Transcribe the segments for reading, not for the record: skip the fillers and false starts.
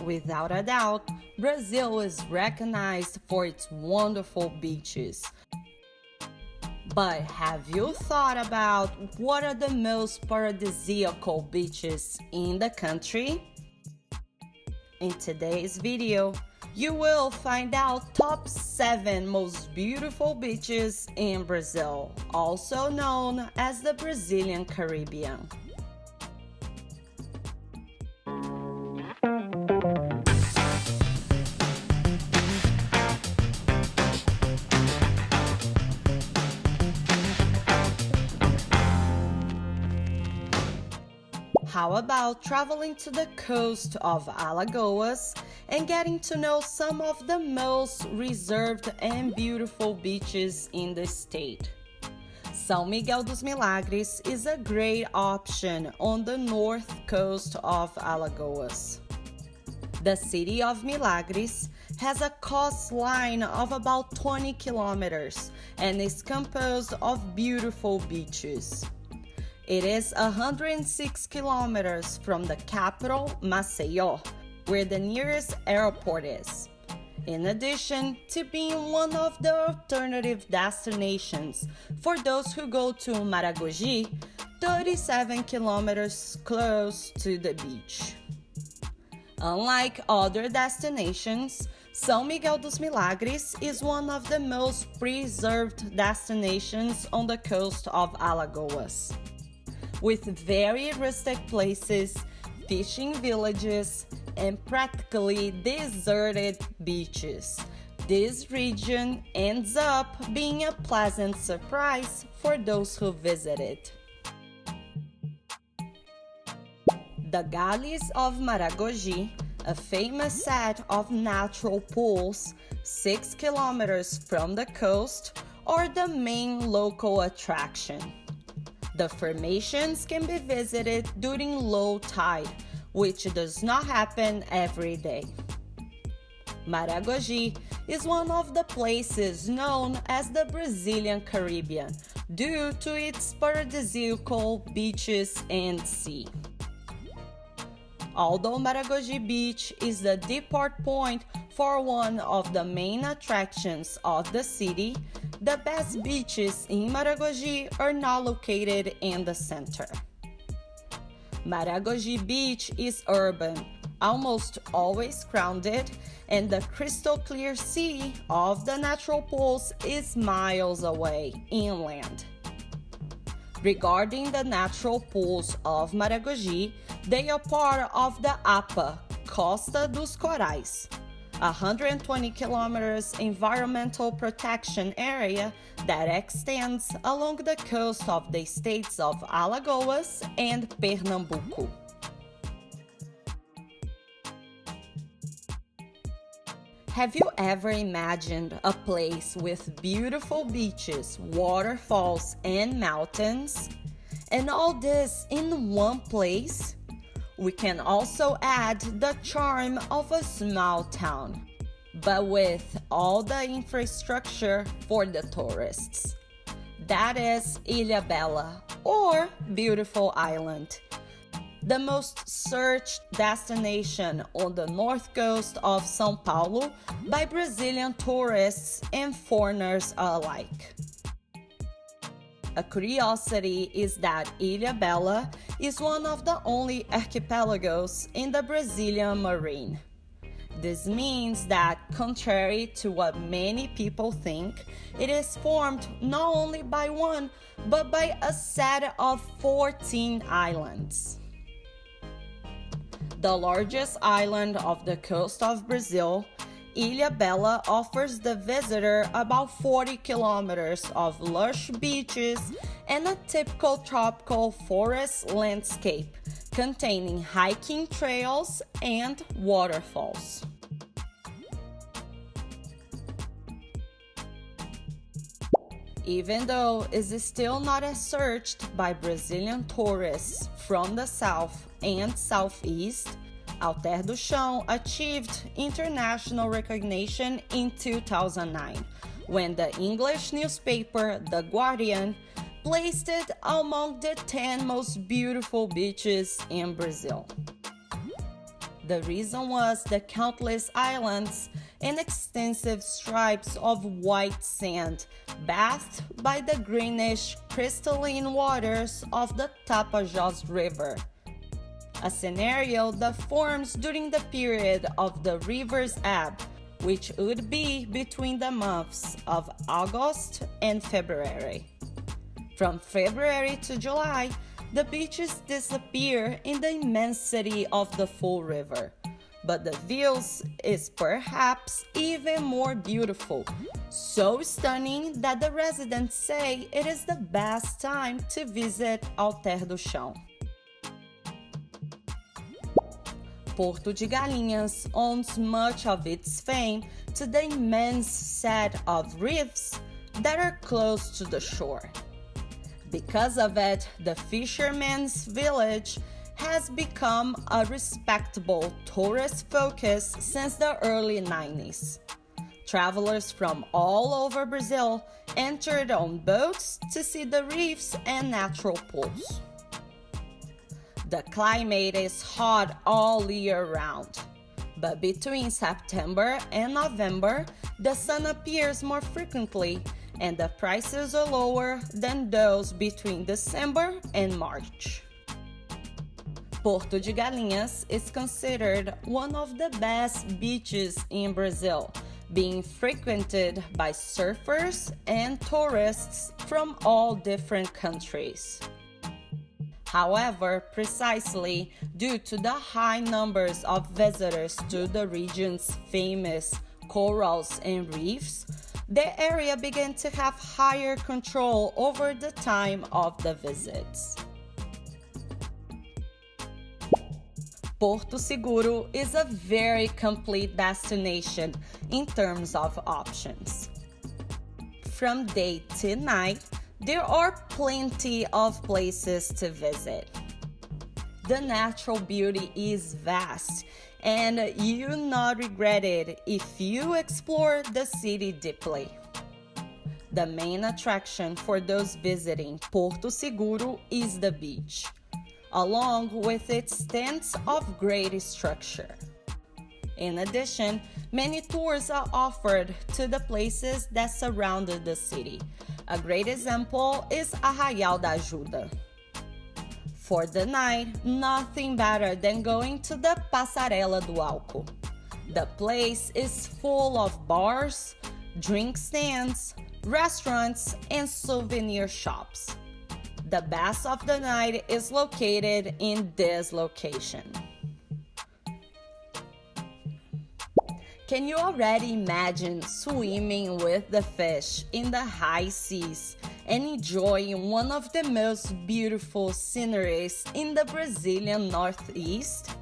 Without a doubt, Brazil is recognized for its wonderful beaches. But have you thought about what are the most paradisiacal beaches in the country? In today's video, you will find out top 7 most beautiful beaches in Brazil, also known as the Brazilian Caribbean. How about traveling to the coast of Alagoas and getting to know some of the most reserved and beautiful beaches in the state? São Miguel dos Milagres is a great option on the north coast of Alagoas. The city of Milagres has a coastline of about 20 kilometers and is composed of beautiful beaches. It is 106 kilometers from the capital, Maceió, where the nearest airport is. In addition to being one of the alternative destinations for those who go to Maragogi, 37 kilometers close to the beach. Unlike other destinations, São Miguel dos Milagres is one of the most preserved destinations on the coast of Alagoas. With very rustic places, fishing villages, and practically deserted beaches, this region ends up being a pleasant surprise for those who visit it. The Galleys of Maragogi, a famous set of natural pools 6 kilometers from the coast, are the main local attraction. The formations can be visited during low tide, which does not happen every day. Maragogi is one of the places known as the Brazilian Caribbean due to its paradisiacal beaches and sea. Although Maragogi Beach is the depart point for one of the main attractions of the city, the best beaches in Maragogi are not located in the center. Maragogi Beach is urban, almost always crowded, and the crystal clear sea of the natural pools is miles away inland. Regarding the natural pools of Maragogi, they are part of the APA, Costa dos Corais, 120 kilometers environmental protection area that extends along the coast of the states of Alagoas and Pernambuco. Have you ever imagined a place with beautiful beaches, waterfalls, and mountains? And all this in one place? We can also add the charm of a small town, but with all the infrastructure for the tourists. That is ILHABELA, or Beautiful Island, the most searched destination on the north coast of São Paulo by Brazilian tourists and foreigners alike. A curiosity is that ILHABELA is one of the only archipelagos in the Brazilian Marine. This means that, contrary to what many people think, it is formed not only by one, but by a set of 14 islands. The largest island of the coast of Brazil, ILHABELA offers the visitor about 40 kilometers of lush beaches and a typical tropical forest landscape containing hiking trails and waterfalls. Even though it is still not as searched by Brazilian tourists from the south and southeast, Alter do Chão achieved international recognition in 2009 when the English newspaper The Guardian placed it among the 10 most beautiful beaches in Brazil. The reason was the countless islands and extensive stripes of white sand bathed by the greenish crystalline waters of the Tapajós River, a scenario that forms during the period of the river's ebb, which would be between the months of August and February. From February to July, the beaches disappear in the immensity of the full river, but the views is perhaps even more beautiful, so stunning that the residents say it is the best time to visit Alter do Chão. Porto de Galinhas owes much of its fame to the immense set of reefs that are close to the shore. Because of it, the fishermen's village has become a respectable tourist focus since the early 90s. Travelers from all over Brazil entered on boats to see the reefs and natural pools. The climate is hot all year round, but between September and November, the sun appears more frequently and the prices are lower than those between December and March. Porto de Galinhas is considered one of the best beaches in Brazil, being frequented by surfers and tourists from all different countries. However, precisely due to the high numbers of visitors to the region's famous corals and reefs, the area began to have higher control over the time of the visits. Porto Seguro is a very complete destination in terms of options. From day to night, there are plenty of places to visit. The natural beauty is vast, and you'll not regret it if you explore the city deeply. The main attraction for those visiting Porto Seguro is the beach, along with its tents of great structure. In addition, many tours are offered to the places that surround the city. A great example is Arraial da Ajuda. For the night, nothing better than going to the Passarela do Álcool. The place is full of bars, drink stands, restaurants, and souvenir shops. The best of the night is located in this location. Can you already imagine swimming with the fish in the high seas and enjoying one of the most beautiful sceneries in the Brazilian Northeast?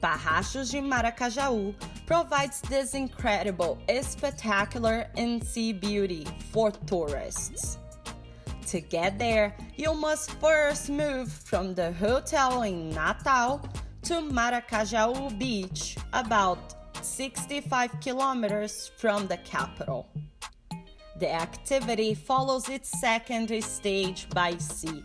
Parrachos de Maracajau provides this incredible, spectacular and sea beauty for tourists. To get there, you must first move from the hotel in Natal to Maracajau Beach, about 65 kilometers from the capital. The activity follows its second stage by sea,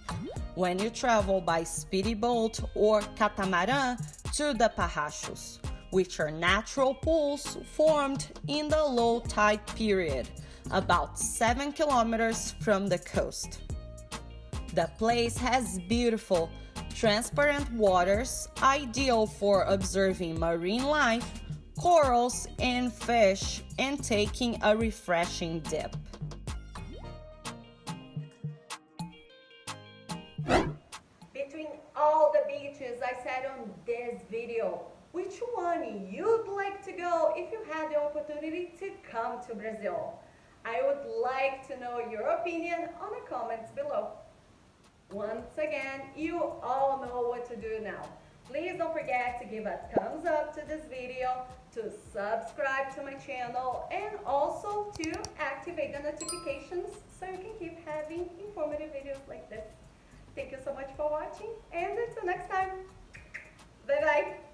when you travel by speedy boat or catamaran to the Parrachos, which are natural pools formed in the low tide period, about 7 kilometers from the coast. The place has beautiful, transparent waters, ideal for observing marine life, corals and fish, and taking a refreshing dip. Between all the beaches I said on this video, which one you'd like to go if you had the opportunity to come to Brazil? I would like to know your opinion on the comments below. Once again, you all know what to do now. Please don't forget to give a thumbs up to this video, to subscribe to my channel, and also to activate the notifications so you can keep having informative videos like this. Thank you so much for watching, and until next time, bye bye!